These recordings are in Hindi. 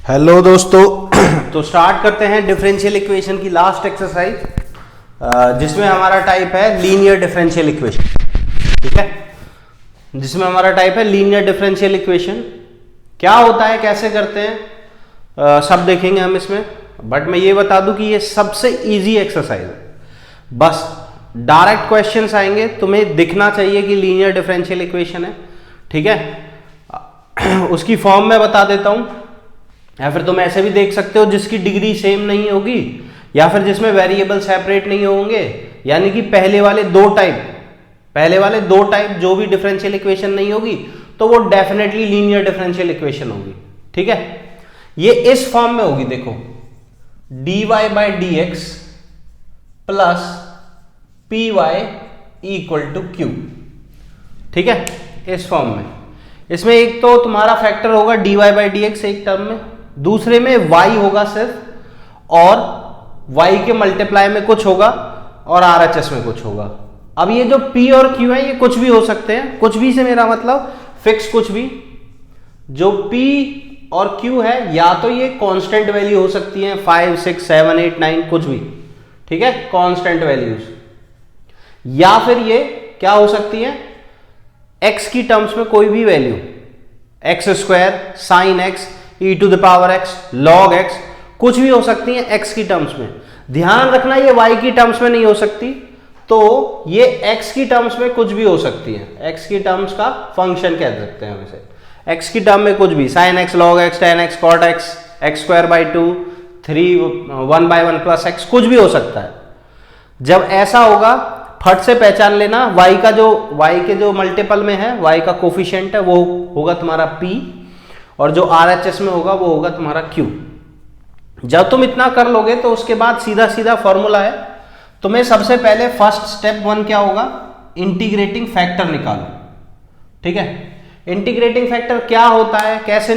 हेलो दोस्तों। तो स्टार्ट करते हैं डिफरेंशियल इक्वेशन की लास्ट एक्सरसाइज, जिसमें हमारा टाइप है लीनियर डिफरेंशियल इक्वेशन। ठीक है, जिसमें हमारा टाइप है लीनियर डिफरेंशियल इक्वेशन। क्या होता है, कैसे करते हैं, सब देखेंगे हम इसमें। बट मैं ये बता दूं कि ये सबसे इजी एक्सरसाइज है। बस डायरेक्ट क्वेश्चंस आएंगे, तुम्हें दिखना चाहिए कि लीनियर डिफरेंशियल इक्वेशन है। ठीक है, उसकी फॉर्म मैं बता देता हूं, या फिर तुम ऐसे भी देख सकते हो जिसकी डिग्री सेम नहीं होगी, या फिर जिसमें वेरिएबल सेपरेट नहीं होंगे, यानी कि पहले वाले दो टाइप जो भी डिफरेंशियल इक्वेशन नहीं होगी तो वो डेफिनेटली लीनियर डिफरेंशियल इक्वेशन होगी। ठीक है, ये इस फॉर्म में होगी, देखो dy by d x plus p y equal to q. ठीक है, इस फॉर्म में। इसमें एक तो तुम्हारा फैक्टर होगा dy बाई डी एक्स एक टर्म में, दूसरे में y होगा सिर्फ, और y के मल्टीप्लाई में कुछ होगा और RHS में कुछ होगा। अब ये जो p और q है ये कुछ भी हो सकते हैं। कुछ भी से मेरा मतलब फिक्स कुछ भी। जो p और q है या तो ये कांस्टेंट वैल्यू हो सकती है, 5 6 7 8 9 कुछ भी। ठीक है, कांस्टेंट वैल्यूज, या फिर ये क्या हो सकती है, x की टर्म्स में कोई भी value, x square, sine x, e to the power x, log x, कुछ भी हो सकती है x की टर्म्स में। ध्यान रखना ये y की टर्म्स में नहीं हो सकती, तो ये x की टर्म्स में कुछ भी हो सकती है। x की टर्म्स का फंक्शन कह सकते हैं वैसे। x की टर्म में कुछ भी, sin x, log x, tan x, cot x, x square by 2, 3, 1 by 1 plus x, कुछ भी हो सकता है। जब ऐसा होगा फट से पहचान लेना, y के जो मल्टीपल में है, y का कोफिशिएंट है वो होगा तुम्हारा p, और जो RHS में होगा वो होगा तुम्हारा Q। जब तुम इतना कर लोगे तो उसके बाद सीधा सीधा फॉर्मूला है। तुम्हें सबसे पहले फर्स्ट स्टेप 1 क्या होगा, इंटीग्रेटिंग फैक्टर निकालो। ठीक है, इंटीग्रेटिंग फैक्टर क्या होता है, कैसे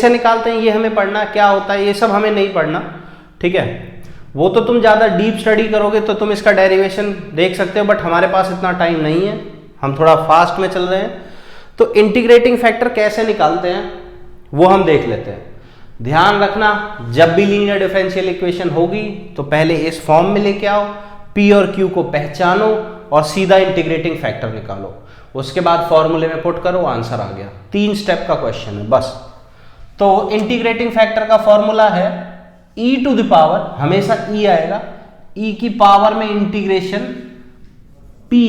निकालते हैं ये हमें पढ़ना है। क्या होता है ये सब हमें नहीं पढ़ना। ठीक है, वो तो तुम ज्यादा डीप स्टडी करोगे तो तुम इसका डेरिवेशन देख सकते हो, बट हमारे पास इतना टाइम नहीं है, हम थोड़ा फास्ट में चल रहे हैं। तो इंटीग्रेटिंग फैक्टर कैसे निकालते हैं वो हम देख लेते हैं। ध्यान रखना, जब भी लीनियर डिफरेंशियल इक्वेशन होगी तो पहले इस फॉर्म में लेके आओ, p और q को पहचानो और सीधा इंटीग्रेटिंग फैक्टर निकालो। उसके बाद फॉर्मूले में पुट करो, आंसर आ गया। 3 स्टेप का क्वेश्चन है बस। तो इंटीग्रेटिंग फैक्टर का फॉर्मूला है e टू द पावर, हमेशा e आएगा, e की पावर में इंटीग्रेशन p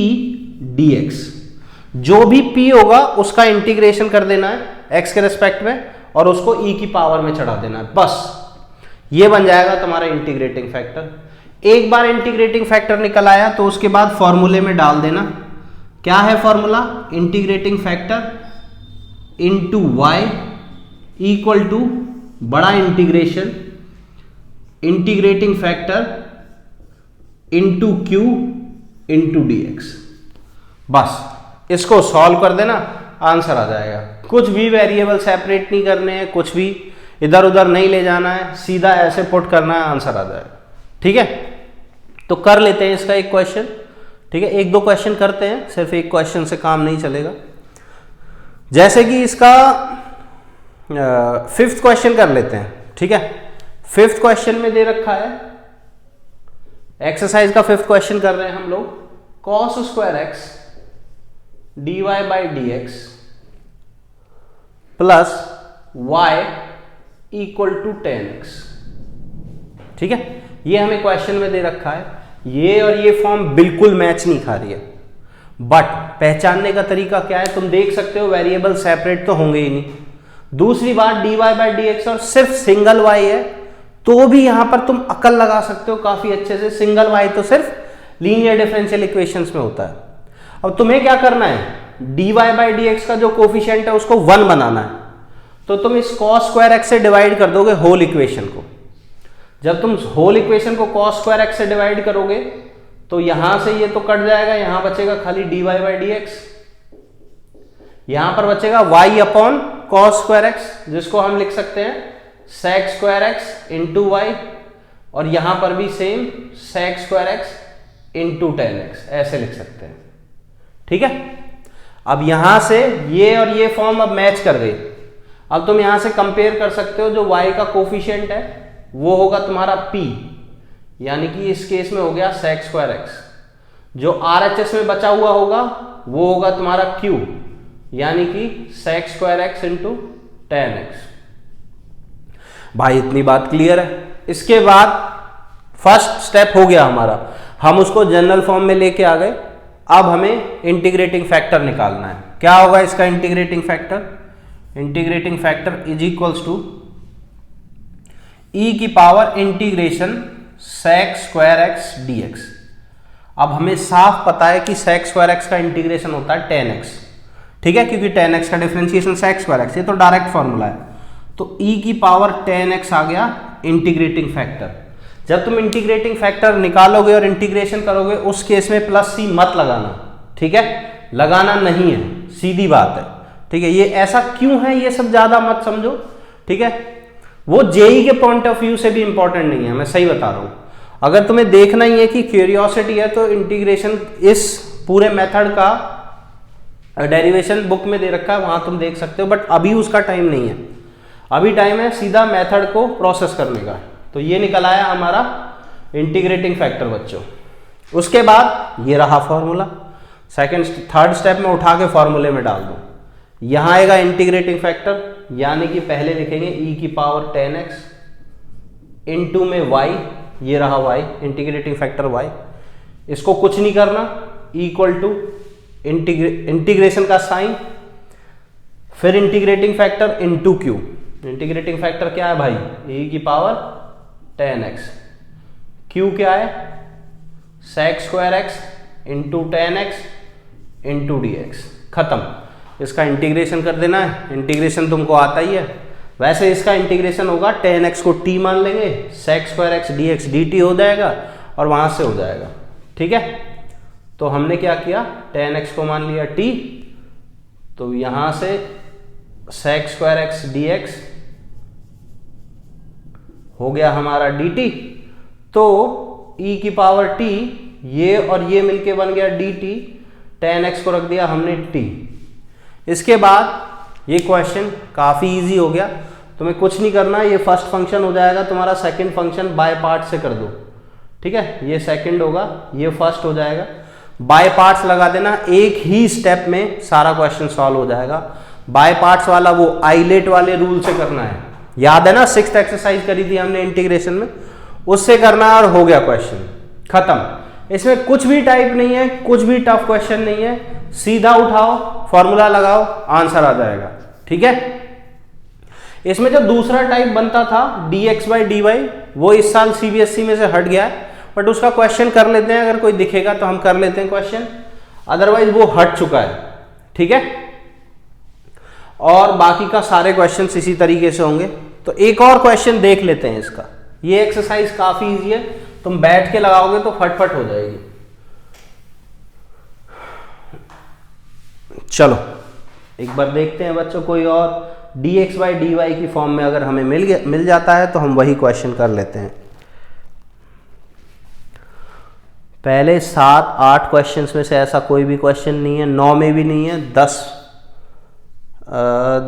dx। जो भी p होगा उसका इंटीग्रेशन कर देना है x के रेस्पेक्ट में, और उसको e की पावर में चढ़ा देना है। बस ये बन जाएगा तुम्हारा इंटीग्रेटिंग फैक्टर। एक बार इंटीग्रेटिंग फैक्टर निकल आया तो उसके बाद फॉर्मूले में डाल देना। क्या है formula, integrating factor into y equal to बड़ा integration integrating factor into q into dx। बस इसको सॉल्व कर देना, आंसर आ जाएगा। कुछ भी वेरिएबल सेपरेट नहीं करने हैं, कुछ भी इधर उधर नहीं ले जाना है, सीधा ऐसे पुट करना है, आंसर आ जाएगा। ठीक है, तो कर लेते हैं इसका एक क्वेश्चन। ठीक है, 1-2 क्वेश्चन करते हैं, सिर्फ एक क्वेश्चन से काम नहीं चलेगा। जैसे कि इसका 5th क्वेश्चन कर लेते हैं। ठीक है, 5th क्वेश्चन में दे रखा है, एक्सरसाइज का 5th क्वेश्चन कर रहे हैं हम लोग, cos square x dy by d x plus y equal to 10x। ठीक है, ये हमें क्वेश्चन में दे रखा है। ये और ये फॉर्म बिल्कुल मैच नहीं खा रही है, बट पहचानने का तरीका क्या है, तुम देख सकते हो वेरिएबल सेपरेट तो होंगे ही नहीं। दूसरी बात, dy बाई डी एक्स और सिर्फ सिंगल y है, तो भी यहां पर तुम अकल लगा सकते हो काफी अच्छे से। सिंगल y तो सिर्फ लीनियर डिफरेंशियल इक्वेशंस में होता है। अब तुम्हें क्या करना है, dy बाई डी एक्स का जो कोफिशिएंट है उसको 1 बनाना है, तो तुम इस cos स्क्वायर x से डिवाइड कर दोगे होल इक्वेशन को। जब तुम होल इक्वेशन को cos स्क्वायर x से डिवाइड करोगे तो यहां से ये तो कट जाएगा, यहां बचेगा खाली dy बाई डी एक्स, यहां पर बचेगा y upon cos square x, जिसको हम लिख सकते हैं sec square x into y, और यहां पर भी same sec square x into 10x, ऐसे लिख सकते हैं। ठीक है, अब यहां से ये और ये फॉर्म अब मैच कर गई। अब तुम यहां से कंपेयर कर सकते हो, जो y का कोफिशिएंट है वो होगा तुम्हारा p, यानी कि इस केस में हो गया sec स्क्वायर x। जो RHS में बचा हुआ होगा वो होगा तुम्हारा q, यानी कि sec square x into tan x। भाई इतनी बात क्लियर है। इसके बाद फर्स्ट स्टेप हो गया हमारा, हम उसको जनरल फॉर्म में लेके आ गए। अब हमें इंटीग्रेटिंग फैक्टर निकालना है। क्या होगा इसका integrating factor? Integrating factor is equals to e की power integration sec square x dx। अब हमें साफ पता है कि sec स्क्वायर x का इंटीग्रेशन होता है tan x, ठीक है, क्योंकि tan x का डिफरेंशिएशन sec स्क्वायर x, ये तो डायरेक्ट फॉर्मूला है। तो e की पावर tan x आ गया इंटीग्रेटिंग फैक्टर। जब तुम इंटीग्रेटिंग फैक्टर निकालोगे और इंटीग्रेशन करोगे उस केस में प्लस c मत लगाना, ठीक है, लगाना नहीं है, सीधी बात है, ठीक है। ये ऐसा क्यों है ये सब ज्यादा मत समझो, ठीक है, वो जेई के पॉइंट ऑफ व्यू से भी इंपॉर्टेंट नहीं है, मैं सही बता रहा हूं। अगर तुम्हें देखना ही है कि क्यूरियोसिटी है तो इंटीग्रेशन इस पूरे मेथड का डेरिवेशन बुक में दे रखा है, वहां तुम देख सकते हो, बट अभी उसका टाइम नहीं है। अभी टाइम है सीधा मेथड को प्रोसेस करने का। तो ये निकल आया हमारा इंटीग्रेटिंग फैक्टर बच्चों। उसके बाद ये रहा फॉर्मूला, थर्ड स्टेप में उठा के फॉर्मूले में डाल दो। यहां आएगा इंटीग्रेटिंग फैक्टर, यानी कि पहले लिखेंगे e की पावर tan x इंटू में y, ये रहा y, इंटीग्रेटिंग फैक्टर y। इसको कुछ नहीं करना, इक्वल टू इंटीग्रेशन का साइन, फिर integrating factor into Q. Integrating factor क्या है भाई? e की पावर tan x, q क्या है? sec square x into tan x into dx। खत्म। इसका इंटीग्रेशन कर देना है, इंटीग्रेशन तुमको आता ही है। वैसे इसका इंटीग्रेशन होगा tan x को t मान लेंगे, sec square x dx dt हो जाएगा और वहां से हो जाएगा, ठीक है। तो हमने क्या किया, tan x को मान लिया t, तो यहां से sec स्क्वायर x dx हो गया हमारा dt। तो e की पावर t, ये और ये मिलके बन गया dt, tan x को रख दिया हमने t। इसके बाद ये क्वेश्चन काफी इजी हो गया, तुम्हें कुछ नहीं करना, ये फर्स्ट फंक्शन हो जाएगा तुम्हारा, सेकंड फंक्शन बाय पार्ट से कर दो, ठीक है। ये सेकंड होगा, ये फर्स्ट हो जाएगा, बाय पार्ट्स लगा देना, एक ही स्टेप में सारा क्वेश्चन सॉल्व हो जाएगा। बाय पार्ट्स वाला वो आइलेट वाले रूल से करना है, याद है ना, 6th एक्सरसाइज करी थी हमने इंटीग्रेशन में, उससे करना और हो गया क्वेश्चन खत्म। इसमें कुछ भी टाइप नहीं है, कुछ भी टफ क्वेश्चन नहीं है, सीधा उठाओ, फॉर्मूला लगाओ, आंसर आ जाएगा, ठीक है। इसमें जो दूसरा टाइप बनता था dx बाई dy, वो इस साल सीबीएसई में से हट गया है, बट उसका क्वेश्चन कर लेते हैं, अगर कोई दिखेगा तो हम कर लेते हैं क्वेश्चन, अदरवाइज वो हट चुका है, ठीक है। और बाकी का सारे क्वेश्चन इसी तरीके से होंगे। तो एक और क्वेश्चन देख लेते हैं इसका, ये एक्सरसाइज काफी इजी है, तुम बैठ के लगाओगे तो फटफट हो जाएगी। चलो एक बार देखते हैं बच्चों, कोई और dx बाई dy की फॉर्म में अगर हमें मिल जाता है तो हम वही क्वेश्चन कर लेते हैं। पहले 7-8 क्वेश्चंस में से ऐसा कोई भी क्वेश्चन नहीं है, 9 में भी नहीं है,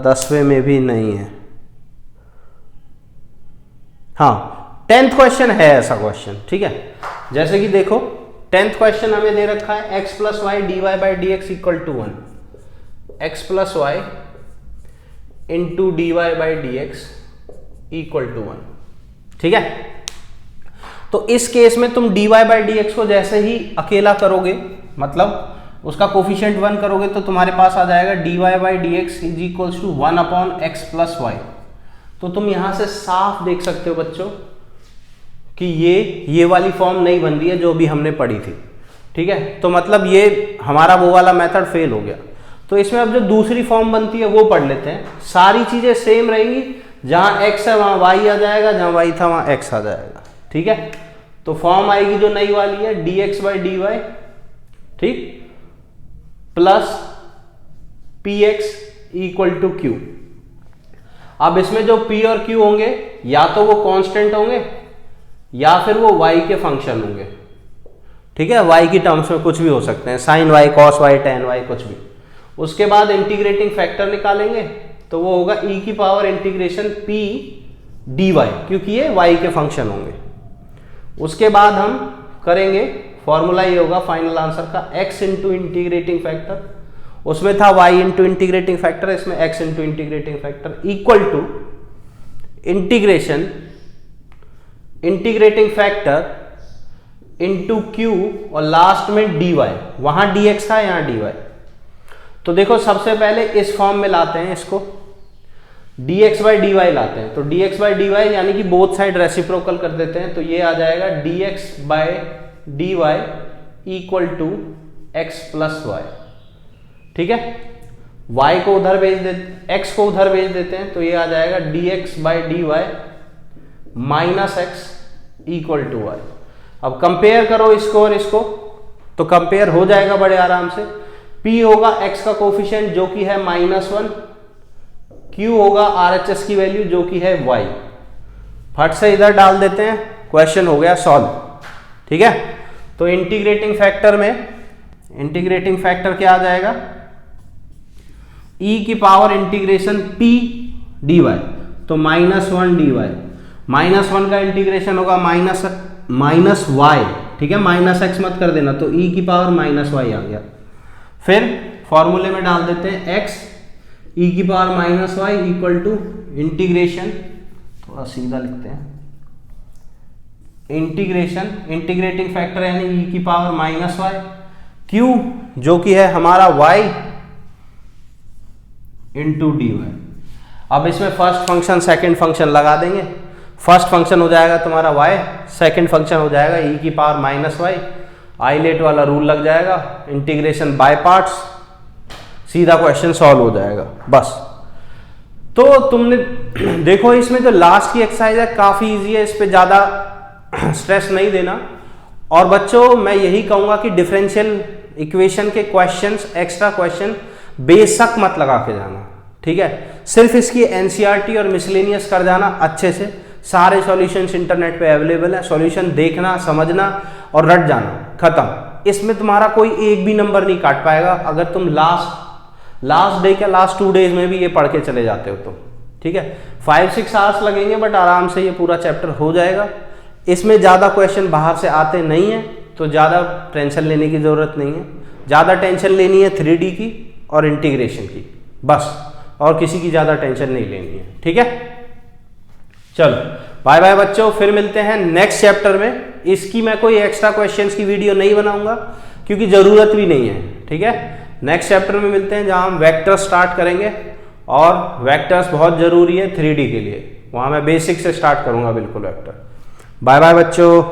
10वें में भी नहीं है। हाँ 10th क्वेश्चन है ऐसा क्वेश्चन, ठीक है। जैसे कि देखो 10th क्वेश्चन हमें दे रखा है x plus y d y by d x equal to 1, x plus y into d y by d x equal to 1, ठीक है। तो इस केस में तुम dy बाई डी एक्स को जैसे ही अकेला करोगे, मतलब उसका कोफिशिएंट 1 करोगे, तो तुम्हारे पास आ जाएगा dy by d x is equals to 1 upon x plus y. तो तुम यहां से साफ देख सकते हो बच्चों कि ये वाली फॉर्म नहीं बन रही है जो भी हमने पढ़ी थी, ठीक है। तो मतलब ये हमारा वो वाला मेथड फेल हो गया। तो इसमें अब जो दूसरी फॉर्म बनती है वो पढ़ लेते हैं। सारी चीजें सेम रहेंगी, जहां x है वहां y आ जाएगा, जहां y था वहां x आ जाएगा, ठीक है। तो फॉर्म आएगी जो नई वाली है dx बाई डी वाई, ठीक, plus px equal to q। अब इसमें जो p और q होंगे या तो वो कांस्टेंट होंगे या फिर वो y के फंक्शन होंगे, ठीक है। y की टर्म्स में कुछ भी हो सकते हैं, sine y, cos y, tan y, कुछ भी। उसके बाद इंटीग्रेटिंग फैक्टर निकालेंगे, तो वो होगा e की पावर इंटीग्रेशन p dy, क्योंकि ये y के फंक्शन होंगे। उसके बाद हम करेंगे, फॉर्मूला ये होगा फाइनल आंसर का x इंटू इंटीग्रेटिंग फैक्टर, उसमें था y इंटू इंटीग्रेटिंग फैक्टर, इसमें x into integrating factor equal to integrating factor into q और लास्ट में dy, वहां dx था यहां dy। तो देखो सबसे पहले इस फॉर्म में लाते हैं इसको, dx बाई dy लाते हैं, तो dx बाई dy यानी कि बोथ साइड रेसिप्रोकल कर देते हैं, तो ये आ जाएगा dx by dy equal to x plus y. ठीक है, y को उधर भेज देते, x को उधर भेज देते हैं, तो ये आ जाएगा dx by dy minus x equal to y. अब कंपेयर करो इसको और इसको, तो कंपेयर हो जाएगा बड़े आराम से। p होगा x का कोफिशिएंट जो कि है -1, q होगा RHS की वैल्यू जो कि है y। फट से इधर डाल देते हैं, क्वेश्चन हो गया सॉल्व। ठीक है, तो इंटीग्रेटिंग फैक्टर में इंटीग्रेटिंग फैक्टर क्या आ जाएगा, e की पावर इंटीग्रेशन p dy, तो -1 dy, -1 का इंटीग्रेशन होगा माइनस y। ठीक है, माइनस x मत कर देना, तो e की पावर -y आ गया। फिर फॉर्मूले में डाल देते हैं x e की power -y equal to integration, थोड़ा सीधा लिखते हैं, इंटीग्रेशन इंटीग्रेटिंग फैक्टर यानी e की पावर -y, q जो कि है हमारा y इंटू dy। अब इसमें फर्स्ट फंक्शन सेकंड फंक्शन लगा देंगे, फर्स्ट फंक्शन हो जाएगा तुम्हारा y, सेकंड फंक्शन हो जाएगा e की पावर -y, आइलेट वाला रूल लग जाएगा, इंटीग्रेशन बाय पार्ट्स, सीधा क्वेश्चन सॉल्व हो जाएगा बस। तो तुमने देखो इसमें जो लास्ट की एक्सरसाइज है काफी इजी है, इस पे ज्यादा स्ट्रेस नहीं देना। और बच्चों मैं यही कहूंगा कि डिफरेंशियल इक्वेशन के क्वेश्चंस, एक्स्ट्रा क्वेश्चन बेशक मत लगा के जाना। ठीक है, सिर्फ इसकी एनसीईआरटी और मिसलेनियस कर जाना अच्छे से, सारे सॉल्यूशंस इंटरनेट पे अवेलेबल है, सॉल्यूशन देखना, समझना और रट जाना, खत्म। इसमें तुम्हारा कोई एक भी नंबर नहीं काट पाएगा अगर तुम लास्ट डे के लास्ट 2 डेज में भी ये पढ़ के चले जाते हो तो। ठीक है, 5-6 आवर्स लगेंगे बट आराम से ये पूरा चैप्टर हो जाएगा। इसमें ज़्यादा क्वेश्चन बाहर से आते नहीं है, तो ज़्यादा टेंशन लेने की ज़रूरत नहीं है। ज़्यादा टेंशन लेनी है 3D की और इंटीग्रेशन की बस, और किसी की ज़्यादा टेंशन नहीं लेनी है। ठीक है, चलो बाय बाय बच्चों, फिर मिलते हैं नेक्स्ट चैप्टर में। इसकी मैं कोई एक्स्ट्रा क्वेश्चंस की वीडियो नहीं बनाऊंगा क्योंकि ज़रूरत भी नहीं है। ठीक है, नेक्स्ट चैप्टर में मिलते हैं जहां हम वेक्टर्स स्टार्ट करेंगे, और वेक्टर्स बहुत ज़रूरी है 3D के लिए, वहां मैं बेसिक से स्टार्ट करूंगा बिल्कुल वेक्टर। बाय बाय बच्चों।